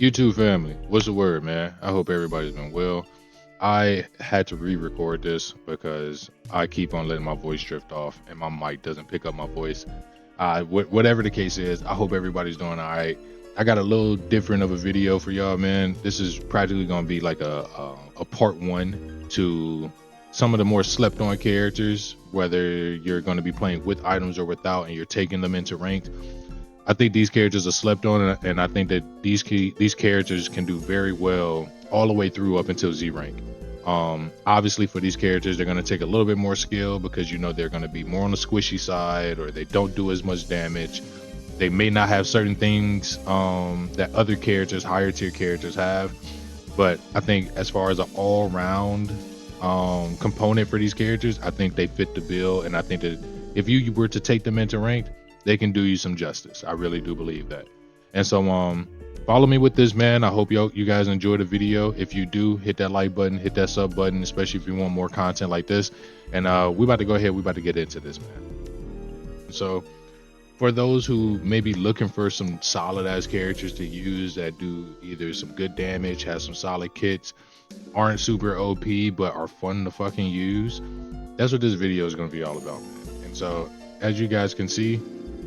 YouTube family, what's the word, man? I hope everybody's been well. I had to re-record this because I keep on letting my voice drift off and my mic doesn't pick up my voice. Whatever the case is, I hope everybody's doing all right. I got a little different of a video for y'all, man. This is practically gonna be like a part one to some of the more slept on characters, whether you're gonna be playing with items or without, and you're taking them into ranked. I think these characters are slept on, and I think that these characters can do very well all the way through up until Z rank. Obviously for these characters, they're going to take a little bit more skill because they're going to be more on the squishy side, or they don't do as much damage. They may not have certain things that other characters, higher tier characters, have. But I think as far as an all-round component for these characters, I think they fit the bill, and I think that if you were to take them into ranked, they can do you some justice. I really do believe that. And so follow me with this, man. I hope you guys enjoy the video. If you do, hit that like button, hit that sub button, especially if you want more content like this. And we about to go ahead, we about to get into this, man. So for those who may be looking for some solid ass characters to use that do either some good damage, have some solid kits, aren't super OP but are fun to fucking use, that's what this video is going to be all about, man. And so as you guys can see,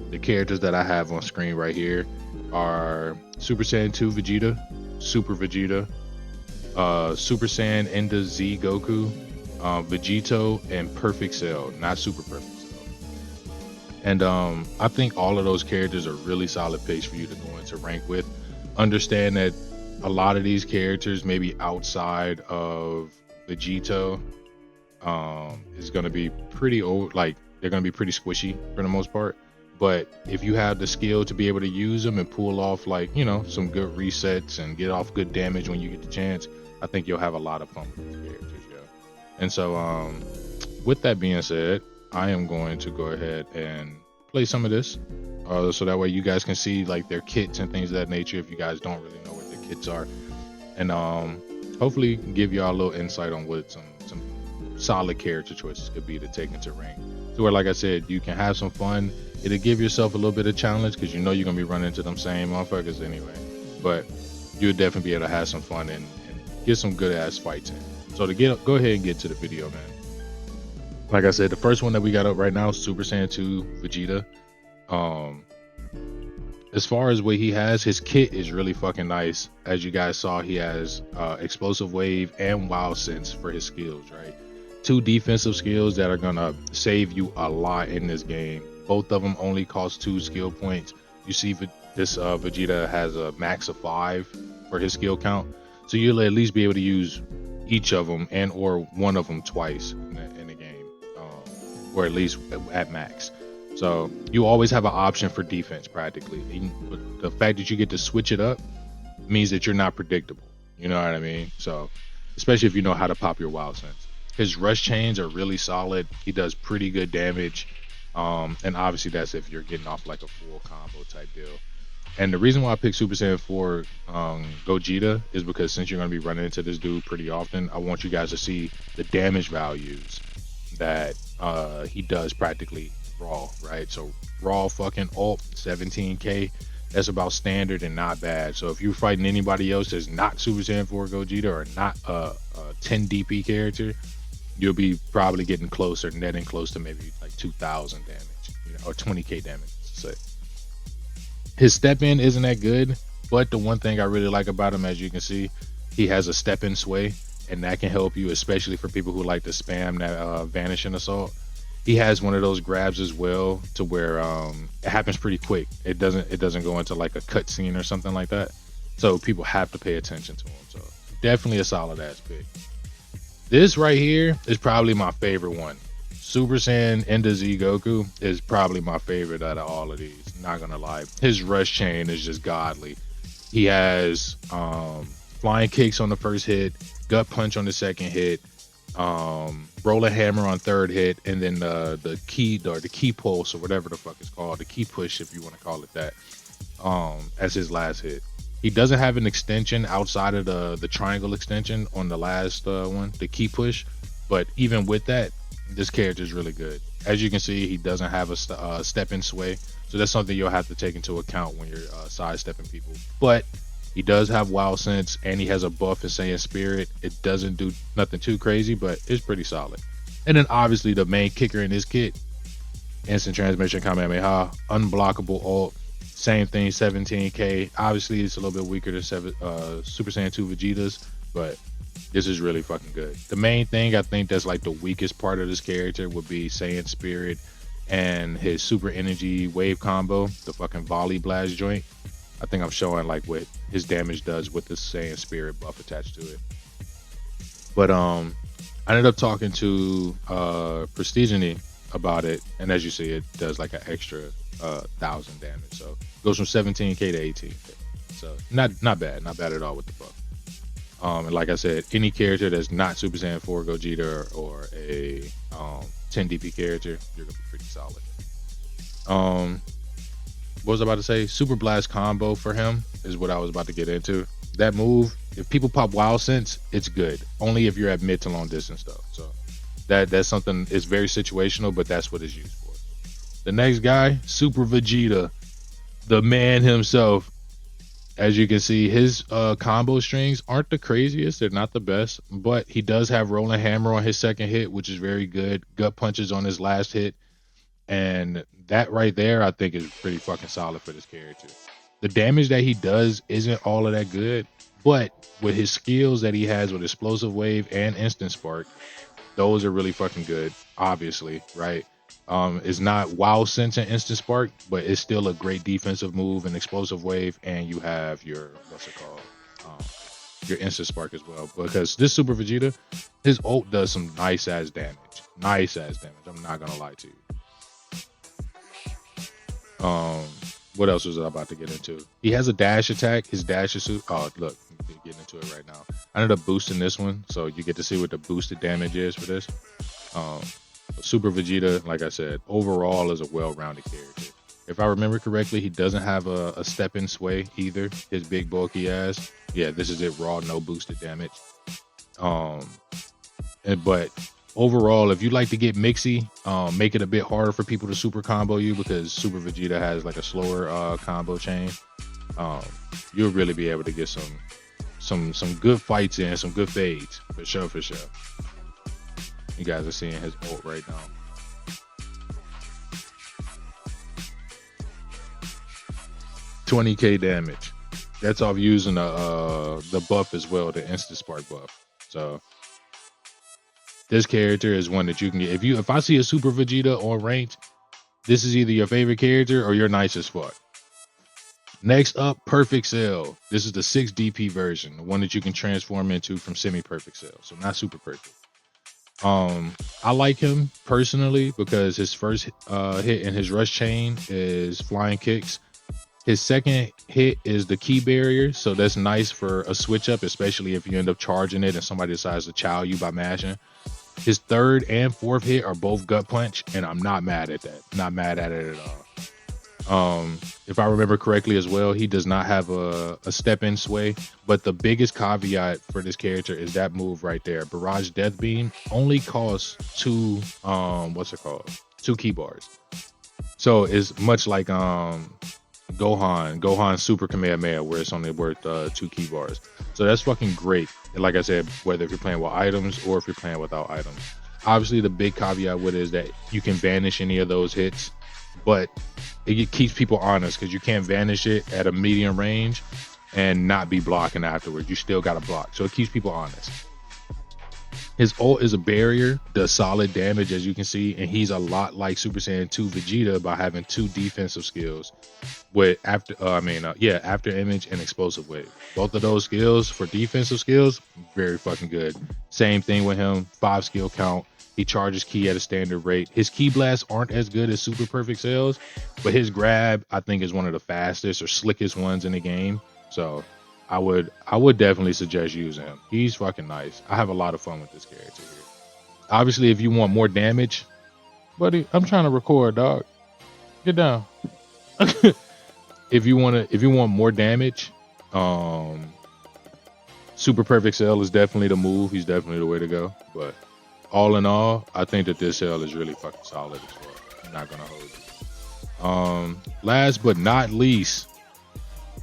the characters that I have on screen right here are Super Saiyan 2 Vegeta, Super Vegeta, Super Saiyan Enda Z Goku, Vegito, and Perfect Cell, not Super Perfect Cell. And I think all of those characters are really solid picks for you to go into rank with. Understand that a lot of these characters, maybe outside of Vegito, is going to be pretty old, like they're going to be pretty squishy for the most part. But if you have the skill to be able to use them and pull off, like, some good resets and get off good damage when you get the chance, I think you'll have a lot of fun with these characters, yo. And so with that being said, I am going to go ahead and play some of this so that way you guys can see like their kits and things of that nature if you guys don't really know what the kits are, and hopefully give y'all a little insight on what some solid character choices could be to take into rank, to where, like I said, you can have some fun. It'll give yourself a little bit of challenge because you're gonna be running into them same motherfuckers anyway, but you'll definitely be able to have some fun and get some good ass fights in. So to go ahead and get to the video, man. Like I said, the first one that we got up right now is Super Saiyan 2 Vegeta. As far as what he has, his kit is really fucking nice. As you guys saw, he has explosive wave and wild sense for his skills, right? Two defensive skills that are gonna save you a lot in this game. Both of them only cost 2 skill points. You see this Vegeta has a max of 5 for his skill count, so you'll at least be able to use each of them and or one of them twice in the game, or at least at max. So you always have an option for defense practically. But the fact that you get to switch it up means that you're not predictable. You know what I mean? So especially if you know how to pop your wild sense. His rush chains are really solid. He does pretty good damage. And obviously that's if you're getting off like a full combo type deal. And the reason why I picked Super Saiyan 4 Gogeta is because since you're going to be running into this dude pretty often, I want you guys to see the damage values that he does practically raw, right? So raw fucking ult 17k, that's about standard and not bad. So if you're fighting anybody else that's not Super Saiyan 4 Gogeta or not a 10 DP character, you'll be probably getting closer, netting close to maybe like 2,000 damage, or 20k damage, say. His step in isn't that good, but the one thing I really like about him, as you can see, he has a step in sway, and that can help you, especially for people who like to spam that vanishing assault. He has one of those grabs as well, to where it happens pretty quick. It doesn't go into like a cutscene or something like that, so people have to pay attention to him. So definitely a solid ass pick. This right here is probably my favorite one. Super Saiyan Enda Z Goku is probably my favorite out of all of these, not gonna lie. His rush chain is just godly. He has flying kicks on the first hit, gut punch on the second hit, roller hammer on third hit, and then the key pulse, or whatever the fuck it's called, the key push if you want to call it that, as his last hit. He doesn't have an extension outside of the triangle extension on the last one, the key push, but even with that, this character is really good. As you can see, he doesn't have a step in sway, so that's something you'll have to take into account when you're sidestepping people. But He does have wild sense, and he has a buff in Saiyan Spirit. It doesn't do nothing too crazy, but it's pretty solid. And then obviously the main kicker in this kit, instant transmission Kamehameha, unblockable ult, same thing, 17k. Obviously it's a little bit weaker than Super Saiyan 2 Vegeta's, but this is really fucking good. The main thing I think that's like the weakest part of this character would be Saiyan Spirit and his super energy wave combo, the fucking volley blast joint. I think I'm showing like what his damage does with the Saiyan Spirit buff attached to it. But I ended up talking to Prestigeny about it, and as you see, it does like an extra 1,000 damage. So it goes from 17k to 18k. So not bad at all with the buff. And like I said, any character that's not Super Saiyan 4 Gogeta or a 10 DP character, you're gonna be pretty solid. What was I about to say? Super Blast combo for him is what I was about to get into. That move, if people pop Wild Sense, it's good. Only if you're at mid to long distance though. So that's something, it's very situational, but that's what it's used for. The next guy, Super Vegeta, the man himself. As you can see, his combo strings aren't the craziest. They're not the best, but he does have Rolling Hammer on his second hit, which is very good. Gut punches on his last hit. And that right there, I think is pretty fucking solid for this character. The damage that he does isn't all of that good, but with his skills that he has with Explosive Wave and Instant Spark, those are really fucking good, obviously, right? It's not Wild Sense and Instant Spark, but it's still a great defensive move and Explosive Wave, and you have your, what's it called? Your Instant Spark as well. Because this Super Vegeta, his ult does some nice ass damage. Nice ass damage. I'm not gonna lie to you. What else was I about to get into? He has a dash attack. His dash is, oh look, I'm getting into it right now. I ended up boosting this one, so you get to see what the boosted damage is for this. Super Vegeta, like I said, overall is a well-rounded character. If I remember correctly, he doesn't have a step in sway either. His big bulky ass. Yeah, this is it, raw, no boosted damage. But overall, if you like to get mixy, make it a bit harder for people to super combo you, because Super Vegeta has like a slower combo chain. You'll really be able to get some good fights in, some good fades for sure. You guys are seeing his ult right now. $20k damage. That's off using the buff as well, the Instant Spark buff. So this character is one that you can get. If I see a Super Vegeta on ranked, this is either your favorite character or your nicest fuck. Next up, Perfect Cell. This is the 6 DP version, the one that you can transform into from semi-perfect cell, so not super perfect. I like him personally because his first hit in his rush chain is flying kicks. His second hit is the key barrier, so that's nice for a switch up, especially if you end up charging it and somebody decides to chow you by mashing. His third and fourth hit are both gut punch, and I'm not mad at that. Not mad at it at all. If I remember correctly as well, he does not have a step in sway, but the biggest caveat for this character is that move right there. Barrage Death Beam only costs 2 2 key bars. So it's much like Gohan Super Kamehameha, where it's only worth 2 key bars. So that's fucking great. And like I said, whether if you're playing with items or if you're playing without items. Obviously the big caveat with it is that you can vanish any of those hits, but it keeps people honest because you can't vanish it at a medium range and not be blocking afterwards. You still got to block, so it keeps people honest. His ult is a barrier, does solid damage as you can see, and he's a lot like Super Saiyan 2 Vegeta by having 2 defensive skills with after image and explosive wave. Both of those skills for defensive skills, very fucking good. Same thing with him, 5 skill count. He charges ki at a standard rate. His ki blasts aren't as good as Super Perfect Cells, but his grab I think is one of the fastest or slickest ones in the game. So I would definitely suggest using him. He's fucking nice. I have a lot of fun with this character here. Obviously, if you want more damage, buddy, I'm trying to record, dog. Get down. If you want more damage, Super Perfect Cell is definitely the move. He's definitely the way to go. But all in all, I think that this cell is really fucking solid as well. I'm not gonna hold you. Last but not least,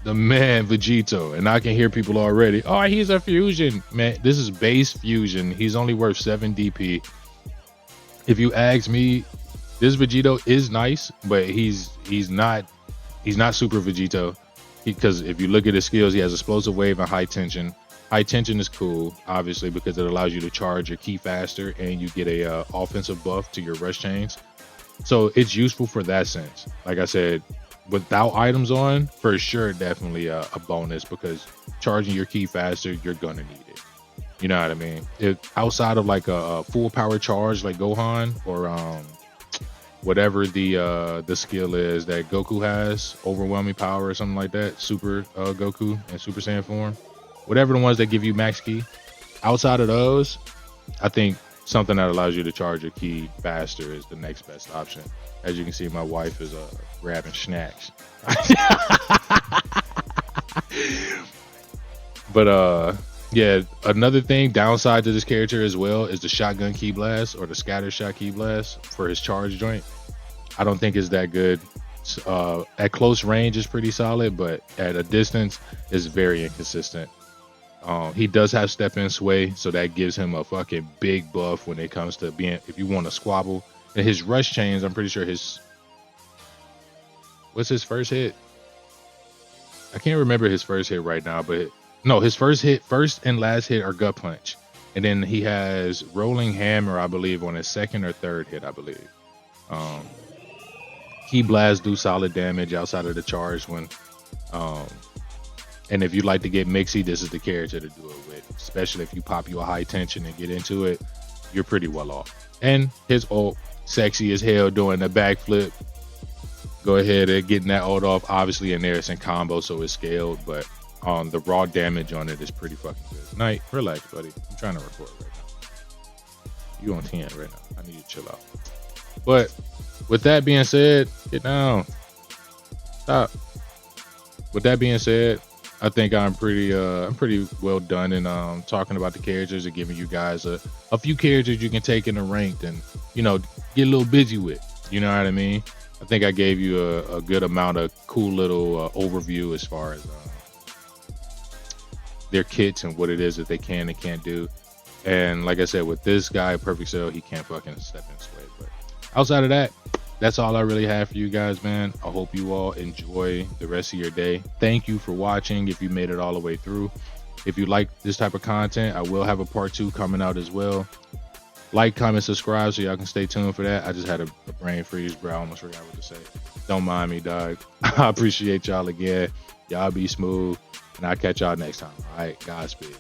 the man Vegito, and I can hear people already. Oh, he's a fusion, man. This is base fusion. He's only worth 7 DP. If you ask me, this Vegito is nice, but he's not super Vegito, because if you look at his skills, he has explosive wave and high tension. High tension is cool, obviously, because it allows you to charge your ki faster, and you get a offensive buff to your rush chains. So it's useful for that sense. Like I said, without items on, for sure, definitely a bonus, because charging your ki faster, you're gonna need it. You know what I mean? If outside of like a full power charge like Gohan, or whatever the skill is that Goku has, overwhelming power or something like that, Super Goku and Super Saiyan form, whatever the ones that give you max ki, outside of those, I think something that allows you to charge your ki faster is the next best option. As you can see, my wife is grabbing snacks. But yeah, another thing, downside to this character as well, is the shotgun ki blast, or the scatter shot ki blast for his charge joint. I don't think it's that good. At close range is pretty solid, but at a distance is very inconsistent. He does have step in sway, so that gives him a fucking big buff when it comes to being, if you want to squabble. And his rush chains, I'm pretty sure what's his first hit? I can't remember his first hit right now, but no, his first and last hit are gut punch. And then he has rolling hammer, I believe, on his second or third hit, I believe. Ki blast do solid damage outside of the charge when, and if you like to get mixy, this is the character to do it with. Especially if you pop you a high tension and get into it, you're pretty well off. And his ult, sexy as hell, doing the backflip. Go ahead and getting that ult off. Obviously in there it's in combo, so it's scaled, but the raw damage on it is pretty fucking good. Night, relax, buddy. I'm trying to record right now. You on 10 right now. I need you to chill out. But with that being said, get down. Stop. With that being said, I think I'm pretty well done in talking about the characters and giving you guys a few characters you can take in the ranked and, you know, get a little busy with. You know what I mean? I think I gave you a good amount of cool little overview as far as their kits and what it is that they can and can't do. And like I said, with this guy, Perfect Cell, he can't fucking step in sway. But outside of that, that's all I really have for you guys, man. I hope you all enjoy the rest of your day. Thank you for watching if you made it all the way through. If you like this type of content, I will have a part 2 coming out as well. Like, comment, subscribe so y'all can stay tuned for that. I just had a brain freeze, bro. I almost forgot what to say. Don't mind me, dog. I appreciate y'all again. Y'all be smooth, and I'll catch y'all next time. All right, Godspeed.